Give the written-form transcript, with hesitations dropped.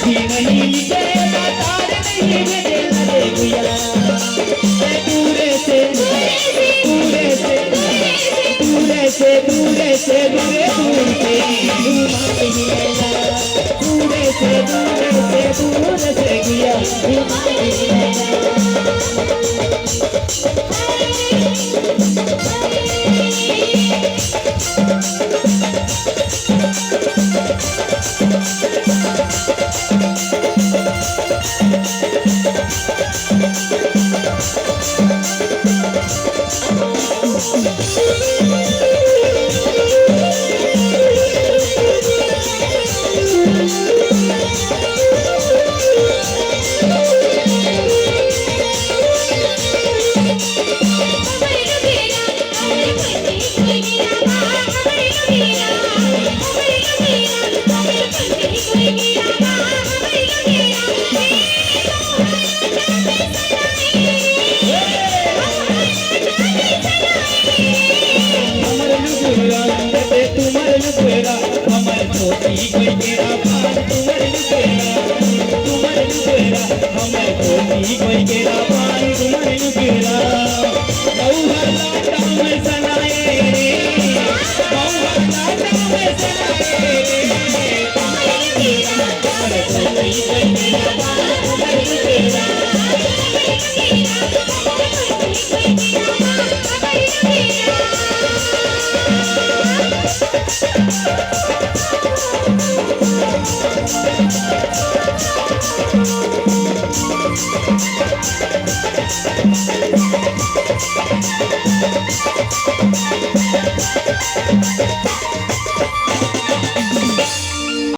चिट्ठी नहीं लिखे तार नहीं भेजे लगे भैया दूरे से दूरे से दूरे से दूरे से दूरे दूर से दूरे से दूर से गया कोई तेरा पान तुम्हारे लुटेरा हमें कोई तेरा पान तुम्हारे लुटेरा बहुहर लाटा में सनाए रे बहुहर लाटा में सनाए रे तुम्हारे लुटेरा कोई तेरा पान तुम्हारे लुटेरा Thank you.